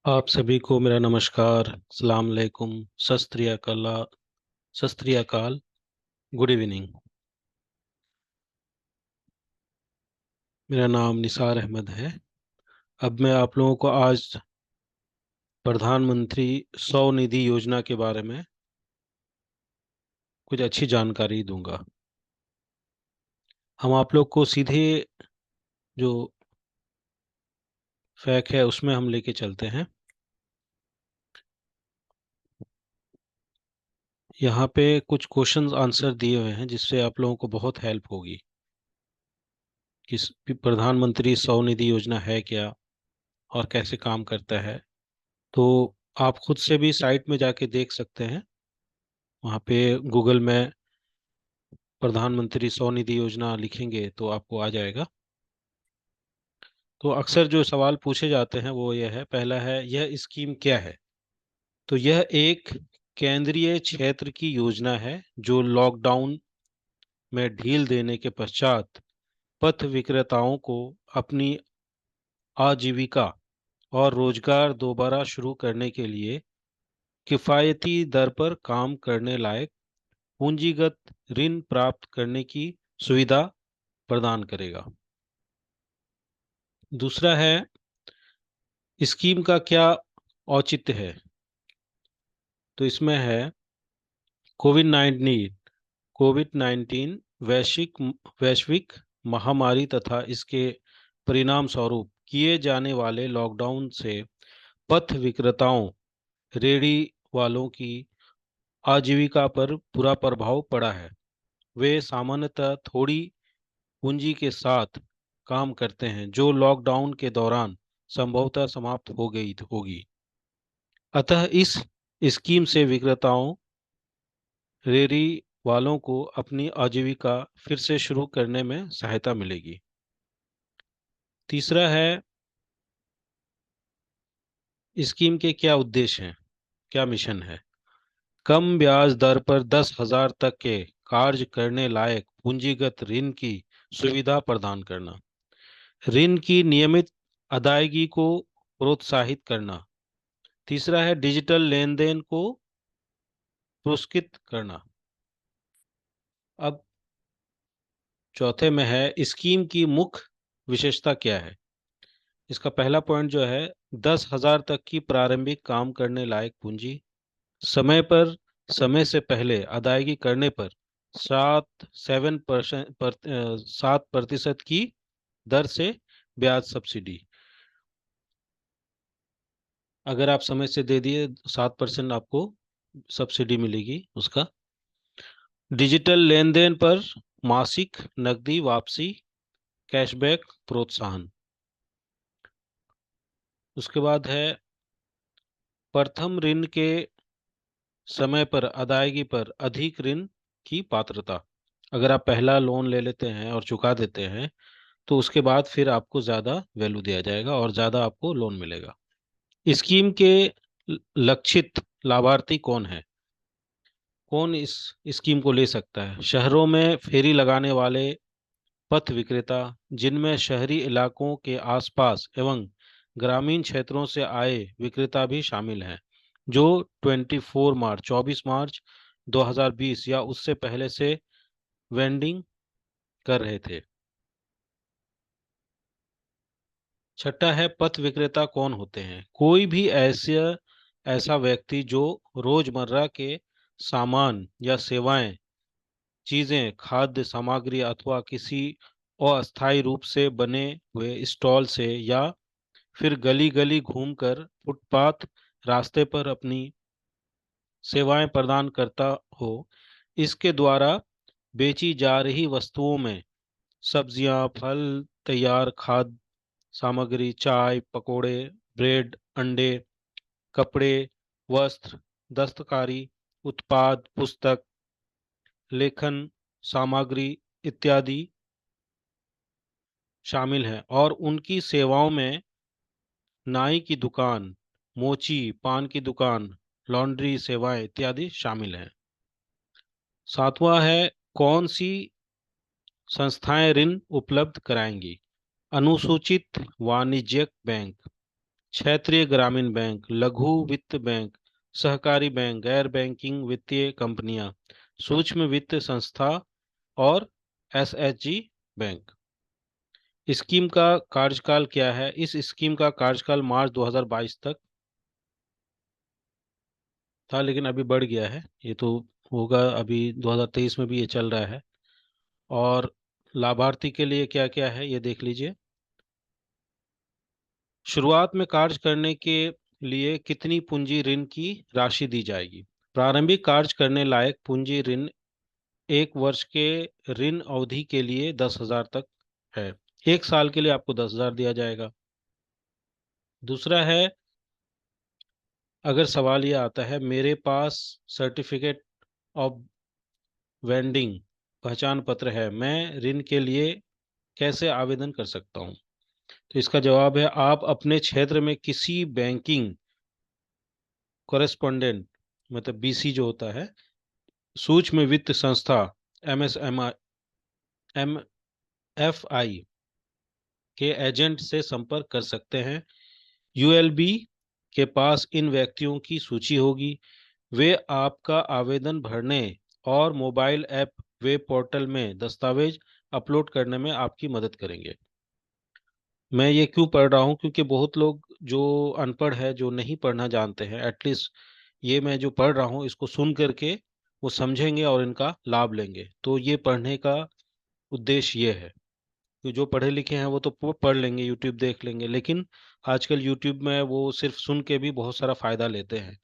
आप सभी को मेरा नमस्कार। अस्सलाम वालेकुम। सत श्री अकाल। Good evening. मेरा नाम निसार अहमद है। अब मैं आप लोगों को आज प्रधानमंत्री स्वनिधि योजना के बारे में कुछ अच्छी जानकारी दूंगा। हम आप लोग को सीधे जो फैक्ट है उसमें हम लेके चलते हैं। यहाँ पे कुछ क्वेश्चंस आंसर दिए हुए हैं जिससे आप लोगों को बहुत हेल्प होगी कि प्रधानमंत्री स्वनिधि योजना है क्या और कैसे काम करता है। तो आप खुद से भी साइट में जाके देख सकते हैं। वहाँ पे गूगल में प्रधानमंत्री स्वनिधि योजना लिखेंगे तो आपको आ जाएगा। तो अक्सर जो सवाल पूछे जाते हैं वो यह है, पहला है यह स्कीम क्या है। तो यह एक केंद्रीय क्षेत्र की योजना है जो लॉकडाउन में ढील देने के पश्चात पथ विक्रेताओं को अपनी आजीविका और रोजगार दोबारा शुरू करने के लिए किफायती दर पर काम करने लायक पूंजीगत ऋण प्राप्त करने की सुविधा प्रदान करेगा। दूसरा है स्कीम का क्या औचित्य है। तो इसमें है कोविड 19 वैश्विक वैश्विक महामारी तथा इसके परिणाम स्वरूप किए जाने वाले लॉकडाउन से पथ विक्रेताओं, रेहड़ी वालों की आजीविका पर बुरा प्रभाव पड़ा है। वे सामान्यतः थोड़ी पूंजी के साथ काम करते हैं जो लॉकडाउन के दौरान संभवतः समाप्त हो गई होगी। अतः इस स्कीम से विक्रेताओं, रेहड़ी वालों को अपनी आजीविका फिर से शुरू करने में सहायता मिलेगी। तीसरा है स्कीम के क्या उद्देश्य हैं, क्या मिशन है। कम ब्याज दर पर 10,000 तक के कार्य करने लायक पूंजीगत ऋण की सुविधा प्रदान करना। ऋण की नियमित अदायगी को प्रोत्साहित करना। तीसरा है डिजिटल लेन देन को पुरस्कृत करना। अब चौथे में है स्कीम की मुख्य विशेषता क्या है। इसका पहला पॉइंट जो है 10,000 तक की प्रारंभिक काम करने लायक पूंजी, समय पर समय से पहले अदायगी करने पर 7% की दर से ब्याज सब्सिडी। अगर आप समय से दे दिए 7% आपको सब्सिडी मिलेगी उसका। डिजिटल लेन देन पर मासिक नकदी वापसी, कैशबैक प्रोत्साहन। उसके बाद है प्रथम ऋण के समय पर अदायगी पर अधिक ऋण की पात्रता। अगर आप पहला लोन ले लेते हैं और चुका देते हैं तो उसके बाद फिर आपको ज़्यादा वैल्यू दिया जाएगा और ज़्यादा आपको लोन मिलेगा। स्कीम के लक्षित लाभार्थी कौन है, कौन इस स्कीम को ले सकता है। शहरों में फेरी लगाने वाले पथ विक्रेता, जिनमें शहरी इलाकों के आसपास एवं ग्रामीण क्षेत्रों से आए विक्रेता भी शामिल हैं, जो 24 मार्च 2020 या उससे पहले से वेंडिंग कर रहे थे। छठा है पथ विक्रेता कौन होते हैं। कोई भी ऐसा व्यक्ति जो रोजमर्रा के सामान या सेवाएं, चीजें, खाद्य सामग्री अथवा किसी अस्थायी रूप से बने हुए स्टॉल से या फिर गली गली घूमकर फुटपाथ रास्ते पर अपनी सेवाएं प्रदान करता हो। इसके द्वारा बेची जा रही वस्तुओं में सब्जियां, फल, तैयार खाद्य सामग्री, चाय, पकोड़े, ब्रेड, अंडे, कपड़े, वस्त्र, दस्तकारी उत्पाद, पुस्तक, लेखन सामग्री इत्यादि शामिल हैं। और उनकी सेवाओं में नाई की दुकान, मोची, पान की दुकान, लॉन्ड्री सेवाएं इत्यादि शामिल हैं। सातवां है कौन सी संस्थाएं ऋण उपलब्ध कराएंगी। अनुसूचित वाणिज्यिक बैंक, क्षेत्रीय ग्रामीण बैंक, लघु वित्त बैंक, सहकारी बैंक, गैर बैंकिंग वित्तीय कंपनियां, सूक्ष्म वित्त संस्था और एसएचजी बैंक। स्कीम का कार्यकाल क्या है? इस स्कीम का कार्यकाल मार्च 2022 तक था, लेकिन अभी बढ़ गया है। ये तो होगा, अभी 2023 में भी ये चल रहा है। और लाभार्थी के लिए क्या क्या है ये देख लीजिए। शुरुआत में कार्य करने के लिए कितनी पूंजी ऋण की राशि दी जाएगी? प्रारंभिक कार्य करने लायक पूंजी ऋण 1 वर्ष के ऋण अवधि के लिए 10,000 तक है। 1 साल के लिए आपको 10,000 दिया जाएगा। दूसरा है, अगर सवाल ये आता है, मेरे पास सर्टिफिकेट ऑफ वेंडिंग पहचान पत्र है, मैं ऋण के लिए कैसे आवेदन कर सकता हूँ? तो इसका जवाब है, आप अपने क्षेत्र में किसी बैंकिंग कोरेस्पोंडेंट, मतलब बीसी जो होता है, सूक्ष्म वित्त संस्था, एमएसएमआई, एमएफआई के एजेंट से संपर्क कर सकते हैं। यूएलबी के पास इन व्यक्तियों की सूची होगी। वे आपका आवेदन भरने और मोबाइल ऐप वेब पोर्टल में दस्तावेज अपलोड करने में आपकी मदद करेंगे। मैं ये क्यों पढ़ रहा हूँ? क्योंकि बहुत लोग जो अनपढ़ है, जो नहीं पढ़ना जानते हैं, एटलीस्ट ये मैं जो पढ़ रहा हूँ इसको सुन करके वो समझेंगे और इनका लाभ लेंगे। तो ये पढ़ने का उद्देश्य ये है कि जो पढ़े लिखे हैं वो तो पढ़ लेंगे, यूट्यूब देख लेंगे, लेकिन आजकल यूट्यूब में वो सिर्फ सुन के भी बहुत सारा फायदा लेते हैं।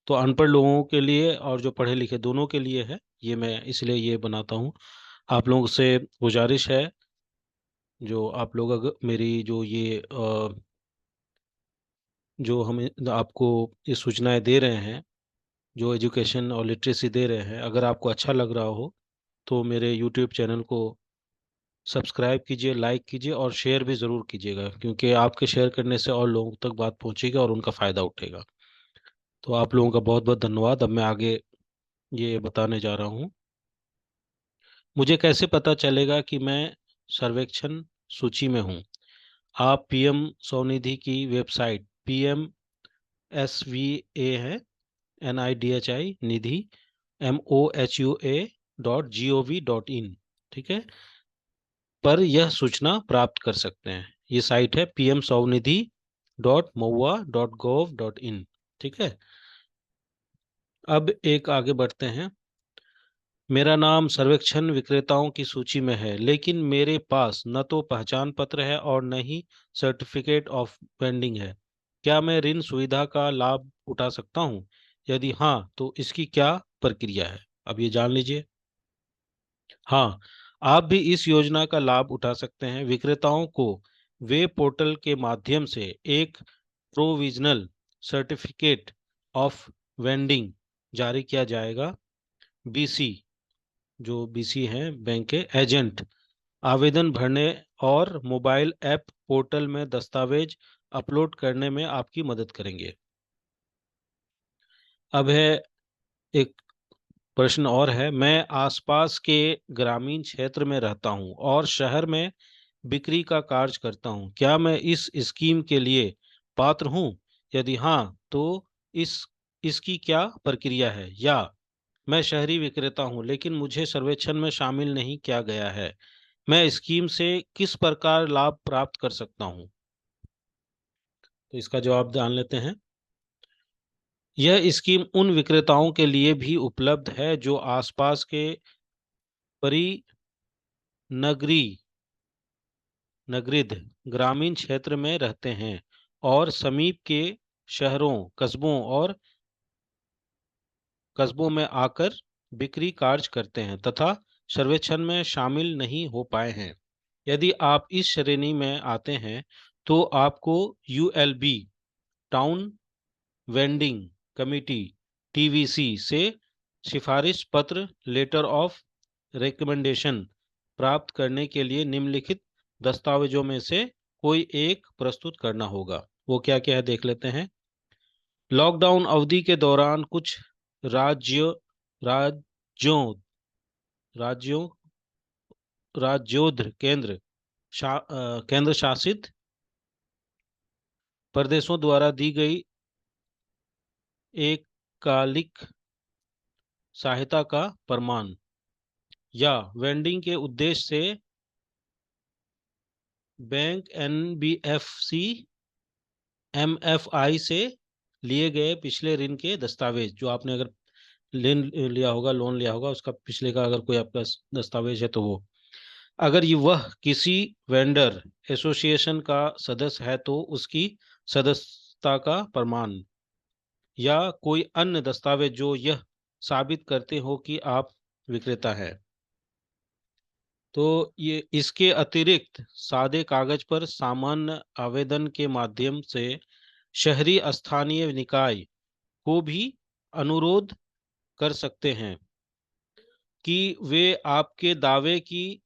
तो अनपढ़ लोगों के लिए और जो पढ़े लिखे दोनों के लिए है ये, मैं इसलिए ये बनाता हूँ। आप लोगों से गुजारिश है, जो आप लोग अगर मेरी जो ये जो हमें आपको ये सूचनाएं दे रहे हैं, जो एजुकेशन और लिटरेसी दे रहे हैं, अगर आपको अच्छा लग रहा हो तो मेरे यूट्यूब चैनल को सब्सक्राइब कीजिए, लाइक कीजिए और शेयर भी ज़रूर कीजिएगा, क्योंकि आपके शेयर करने से और लोगों तक बात पहुंचेगी और उनका फ़ायदा उठेगा। तो आप लोगों का बहुत बहुत धन्यवाद। अब मैं आगे ये बताने जा रहा हूँ। मुझे कैसे पता चलेगा कि मैं सर्वेक्षण सूची में हूँ? आप पीएम स्वनिधि की वेबसाइट, PMSVA है, NIDHI निधि, MOHUA.gov.in, ठीक है, पर यह सूचना प्राप्त कर सकते हैं। ये साइट है pmswaunidhi.moa.gov.in, ठीक है। अब एक आगे बढ़ते हैं। मेरा नाम सर्वेक्षण विक्रेताओं की सूची में है, लेकिन मेरे पास न तो पहचान पत्र है और न ही सर्टिफिकेट ऑफ वेंडिंग है। क्या मैं ऋण सुविधा का लाभ उठा सकता हूँ? यदि हाँ, तो इसकी क्या प्रक्रिया है? अब ये जान लीजिए। हाँ, आप भी इस योजना का लाभ उठा सकते हैं। विक्रेताओं को वेब पोर्टल के माध्यम से एक प्रोविजनल सर्टिफिकेट ऑफ वेंडिंग जारी किया जाएगा। बीसी, जो बीसी हैं बैंक के एजेंट, आवेदन भरने और मोबाइल ऐप पोर्टल में दस्तावेज अपलोड करने में आपकी मदद करेंगे। अब है एक प्रश्न और है, मैं आसपास के ग्रामीण क्षेत्र में रहता हूं और शहर में बिक्री का कार्य करता हूं। क्या मैं इस स्कीम के लिए पात्र हूं? यदि हाँ, तो इस इसकी क्या प्रक्रिया है? या मैं शहरी विक्रेता हूं लेकिन मुझे सर्वेक्षण में शामिल नहीं किया गया है, मैं स्कीम से किस प्रकार लाभ प्राप्त कर सकता हूं? तो इसका जवाब जान लेते हैं। यह स्कीम उन विक्रेताओं के लिए भी उपलब्ध है जो आसपास के परिनगरीय नगरीद ग्रामीण क्षेत्र में रहते हैं और समीप के शहरों, कस्बों में आकर बिक्री कार्य करते हैं तथा सर्वेक्षण में शामिल नहीं हो पाए हैं। यदि आप इस श्रेणी में आते हैं तो आपको ULB, town vending committee, TVC से सिफारिश पत्र, लेटर ऑफ रिकमेंडेशन प्राप्त करने के लिए निम्नलिखित दस्तावेजों में से कोई एक प्रस्तुत करना होगा। वो क्या क्या है देख लेते हैं। लॉकडाउन अवधि के दौरान कुछ राज्य राज्यों राज्यों राज्योद्र केंद्र शासित प्रदेशों द्वारा दी गई एककालिक सहायता का प्रमाण, या वेंडिंग के उद्देश्य से बैंक, एनबीएफसी, एमएफआई से लिए गए पिछले ऋण के दस्तावेज, जो आपने अगर ऋण लिया होगा, लोन लिया होगा, उसका पिछले का अगर कोई आपका दस्तावेज है तो वो, अगर ये वह किसी वेंडर एसोसिएशन का सदस्य है तो उसकी सदस्यता का प्रमाण, या कोई अन्य दस्तावेज जो यह साबित करते हो कि आप विक्रेता हैं। तो ये इसके अतिरिक्त सादे कागज पर सामान्य आवेदन के माध्यम से शहरी स्थानीय निकाय को भी अनुरोध कर सकते हैं कि वे आपके दावे की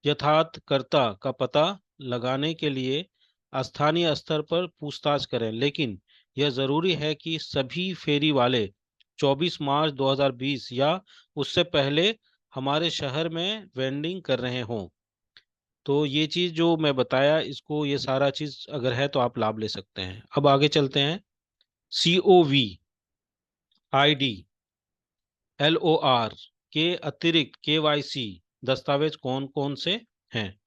यथार्थता का पता लगाने के लिए स्थानीय स्तर पर पूछताछ करें, लेकिन यह जरूरी है कि सभी फेरी वाले 24 मार्च 2020 या उससे पहले हमारे शहर में वेंडिंग कर रहे हों। तो ये चीज जो मैं बताया, इसको ये सारा चीज अगर है तो आप लाभ ले सकते हैं। अब आगे चलते हैं। COV, ID, LOR के अतिरिक्त KYC दस्तावेज कौन कौन से हैं?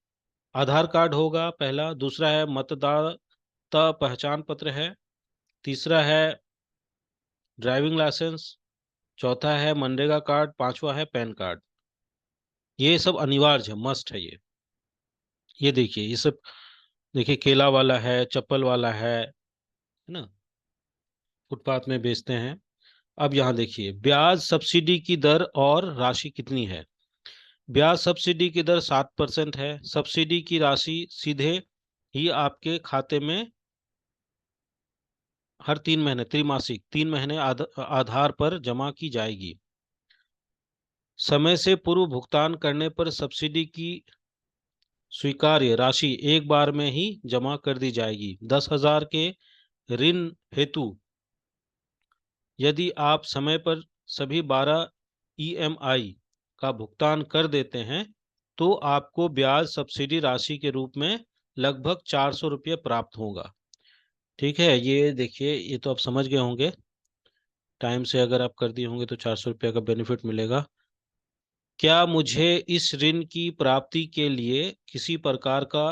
आधार कार्ड होगा पहला, दूसरा है मतदाता पहचान पत्र है, तीसरा है ड्राइविंग लाइसेंस, चौथा है मनरेगा कार्ड, पांचवा है पैन कार्ड। ये सब अनिवार्य है, मस्ट है ये देखिए, ये सब देखिए, केला वाला है, चप्पल वाला है ना, फुटपाथ में बेचते हैं। अब यहाँ देखिए, ब्याज सब्सिडी की दर और राशि कितनी है। ब्याज सब्सिडी की दर 7% है। सब्सिडी की राशि सीधे ही आपके खाते में हर 3 महीने, त्रैमासिक 3 महीने आधार पर जमा की जाएगी। समय से पूर्व भुगतान करने पर सब्सिडी की स्वीकार्य राशि एक बार में ही जमा कर दी जाएगी। 10,000 के ऋण हेतु यदि आप समय पर सभी 12 EMI का भुगतान कर देते हैं तो आपको ब्याज सब्सिडी राशि के रूप में लगभग 400 रुपये प्राप्त होगा। ठीक है, ये देखिए, ये तो आप समझ गए होंगे। टाइम से अगर आप कर दिए होंगे तो 400 रुपये का बेनिफिट मिलेगा। क्या मुझे इस ऋण की प्राप्ति के लिए किसी प्रकार का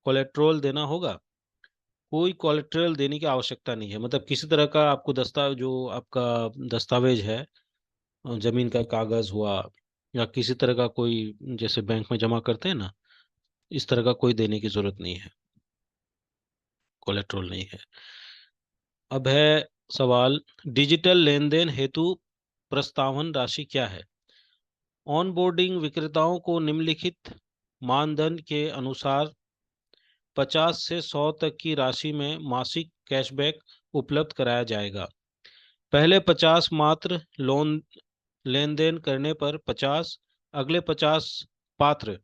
कोलेट्रल देना होगा? कोई कोलेट्रल देने की आवश्यकता नहीं है। मतलब किसी तरह का आपको जो आपका दस्तावेज है, जमीन का कागज हुआ, या किसी तरह का कोई, जैसे बैंक में जमा करते हैं ना, इस तरह का कोई देने की जरूरत नहीं है, कोलेट्रल नहीं है। अब है सवाल, डिजिटल लेन देन हेतु प्रस्तावन राशि क्या है? ऑनबोर्डिंग विक्रेताओं को निम्नलिखित मानदंड के अनुसार 50 से 100 तक की राशि में मासिक कैशबैक उपलब्ध कराया जाएगा। पहले 50 मात्र लोन लेन देन करने पर 50, अगले 50 पात्र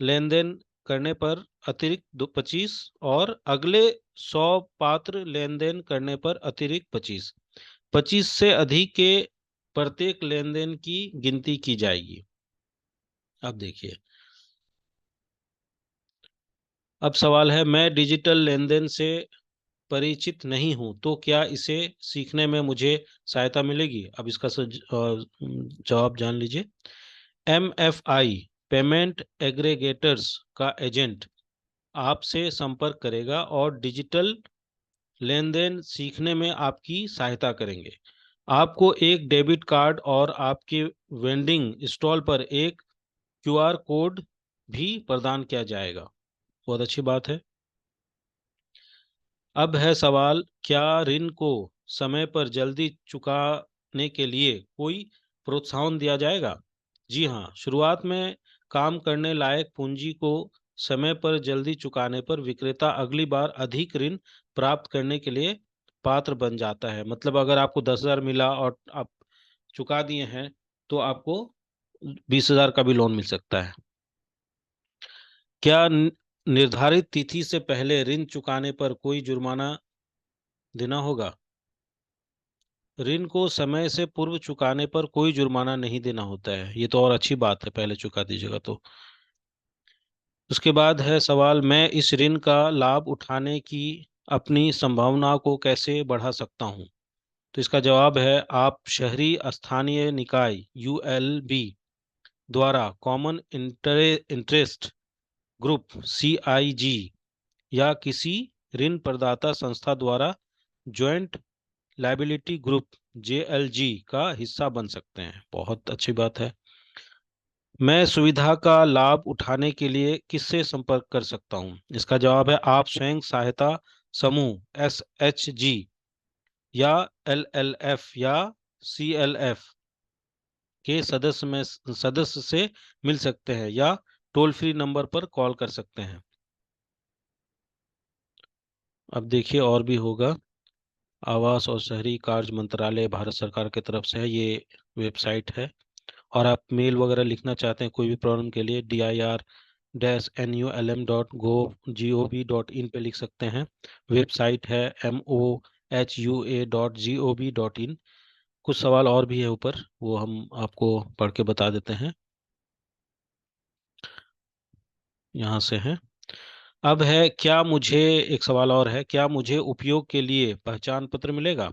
लेन देन करने पर अतिरिक्त 25, और अगले 100 पात्र लेन देन करने पर अतिरिक्त 25। 25 से अधिक के प्रत्येक लेन देन की गिनती की जाएगी। अब देखिए, अब सवाल है, मैं डिजिटल लेन देन से परिचित नहीं हूं तो क्या इसे सीखने में मुझे सहायता मिलेगी? अब इसका जवाब जान लीजिए। MFI, पेमेंट एग्रीगेटर्स का एजेंट आपसे संपर्क करेगा और डिजिटल लेन देन सीखने में आपकी सहायता करेंगे। आपको एक डेबिट कार्ड और आपके वेंडिंग स्टॉल पर एक QR कोड भी प्रदान किया जाएगा। बहुत अच्छी बात है। अब है सवाल, क्या ऋण को समय पर जल्दी चुकाने के लिए कोई प्रोत्साहन दिया जाएगा? जी हाँ, शुरुआत में काम करने लायक पूंजी को समय पर जल्दी चुकाने पर विक्रेता अगली बार अधिक ऋण प्राप्त करने के लिए पात्र बन जाता है। मतलब अगर आपको 10,000 मिला और आप चुका दिए हैं तो आपको 20,000 का भी लोन मिल सकता है। क्या निर्धारित तिथि से पहले ऋण चुकाने पर कोई जुर्माना देना होगा? ऋण को समय से पूर्व चुकाने पर कोई जुर्माना नहीं देना होता है। ये तो और अच्छी बात है, पहले चुका दीजिएगा तो। उसके बाद है सवाल, मैं इस ऋण का लाभ उठाने की अपनी संभावना को कैसे बढ़ा सकता हूँ? तो इसका जवाब है, आप शहरी स्थानीय निकाय यूएलबी द्वारा कॉमन इंटरेस्ट ग्रुप सीआईजी या किसी ऋण प्रदाता संस्था द्वारा ज्वाइंट लायबिलिटी ग्रुप जेएलजी का हिस्सा बन सकते हैं। बहुत अच्छी बात है। मैं सुविधा का लाभ उठाने के लिए किससे संपर्क कर सकता हूँ? इसका जवाब है, आप स्वयं सहायता समूह एसएचजी या एलएलएफ या सीएलएफ के सदस्य से मिल सकते हैं या टोल फ्री नंबर पर कॉल कर सकते हैं। अब देखिए और भी होगा। आवास और शहरी कार्य मंत्रालय भारत सरकार की तरफ से है, ये वेबसाइट है। और आप मेल वगैरह लिखना चाहते हैं कोई भी प्रॉब्लम के लिए, dir-nulm.gov.in पे लिख सकते हैं। वेबसाइट है mohua.gov.in। कुछ सवाल और भी है ऊपर, वो हम आपको पढ़ के बता देते हैं। यहाँ से है। अब है, क्या मुझे, एक सवाल और है, क्या मुझे उपयोग के लिए पहचान पत्र मिलेगा?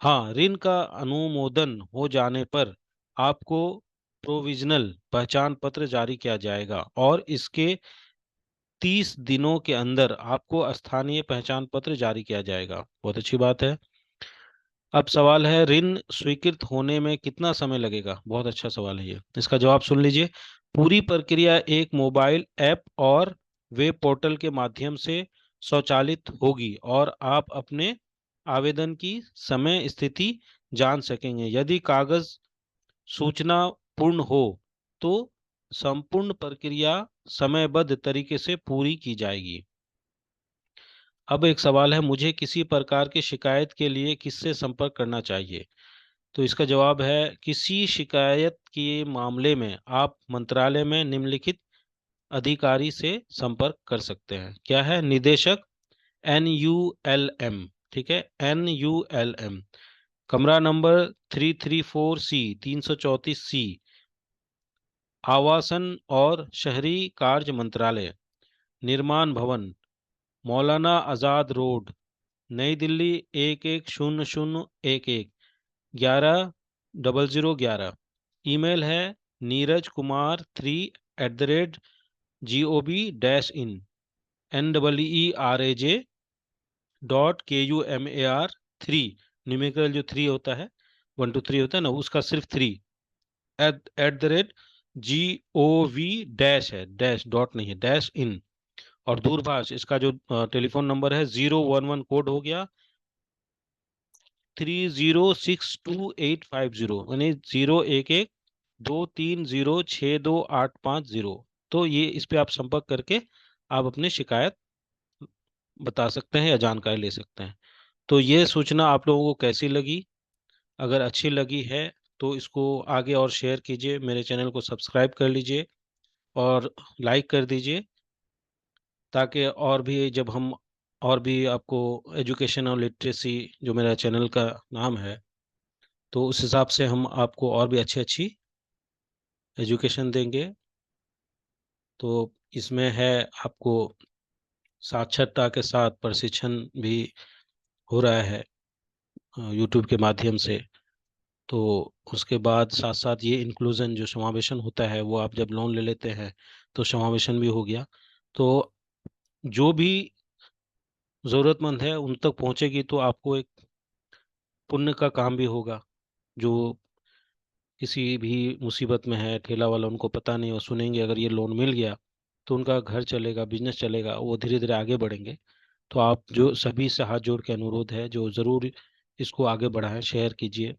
हाँ, ऋण का अनुमोदन हो जाने पर आपको प्रोविजनल पहचान पत्र जारी किया जाएगा और इसके 30 दिनों के अंदर आपको स्थानीय पहचान पत्र जारी किया जाएगा। बहुत अच्छी बात है। अब सवाल है, ऋण स्वीकृत होने में कितना समय लगेगा? बहुत अच्छा सवाल है ये। इसका जवाब सुन लीजिए। पूरी प्रक्रिया एक मोबाइल ऐप और वेब पोर्टल के माध्यम से स्वचालित होगी और आप अपने आवेदन की समय स्थिति जान सकेंगे। यदि कागज सूचना पूर्ण हो तो संपूर्ण प्रक्रिया समयबद्ध तरीके से पूरी की जाएगी। अब एक सवाल है, मुझे किसी प्रकार की शिकायत के लिए किससे संपर्क करना चाहिए? तो इसका जवाब है, किसी शिकायत के मामले में आप मंत्रालय में निम्नलिखित अधिकारी से संपर्क कर सकते हैं। क्या है? निदेशक NULM, ठीक है, NULM, कमरा नंबर 334C, 334C, आवासन और शहरी कार्य मंत्रालय, निर्माण भवन, मौलाना आजाद रोड, नई दिल्ली 110011, 110011। ईमेल है neeraj kumar3@gov-in, NEERAJ.KUMAR3, न्यूमेरिकल जो 3 होता है, 1 2 3 होता है ना, उसका सिर्फ 3, @GOV डैश है, डैश डॉट नहीं है, डैश इन। और दूरभाष, इसका जो टेलीफोन नंबर है 011 कोड हो गया 306285, यानी 011 2306285 तो ये इस पे आप संपर्क करके आप अपनी शिकायत बता सकते हैं या जानकारी ले सकते हैं। तो ये सूचना आप लोगों को कैसी लगी? अगर अच्छी लगी है तो इसको आगे और शेयर कीजिए, मेरे चैनल को सब्सक्राइब कर लीजिए और लाइक कर दीजिए, ताकि और भी जब हम और भी आपको एजुकेशन और लिटरेसी, जो मेरा चैनल का नाम है, तो उस हिसाब से हम आपको और भी अच्छी अच्छी एजुकेशन देंगे। तो इसमें है आपको साक्षरता के साथ प्रशिक्षण भी हो रहा है यूट्यूब के माध्यम से। तो उसके बाद साथ साथ ये इंक्लूजन जो समावेशन होता है, वो आप जब लोन ले लेते हैं तो समावेशन भी हो गया। तो जो भी ज़रूरतमंद है उन तक पहुंचेगी तो आपको एक पुण्य का काम भी होगा। जो किसी भी मुसीबत में है, ठेला वाला, उनको पता नहीं, और सुनेंगे अगर ये लोन मिल गया तो उनका घर चलेगा, बिजनेस चलेगा, वो धीरे धीरे आगे बढ़ेंगे। तो आप जो सभी से हाथ जोड़ के अनुरोध है, जो ज़रूर इसको आगे बढ़ाएं, शेयर कीजिए।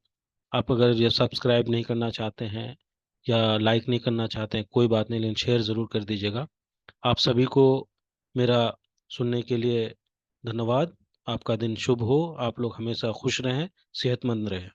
आप अगर ये सब्सक्राइब नहीं करना चाहते हैं या लाइक नहीं करना चाहते हैं, कोई बात नहीं, लेकिन शेयर ज़रूर कर दीजिएगा। आप सभी को मेरा सुनने के लिए धन्यवाद। आपका दिन शुभ हो, आप लोग हमेशा खुश रहें, सेहतमंद रहें।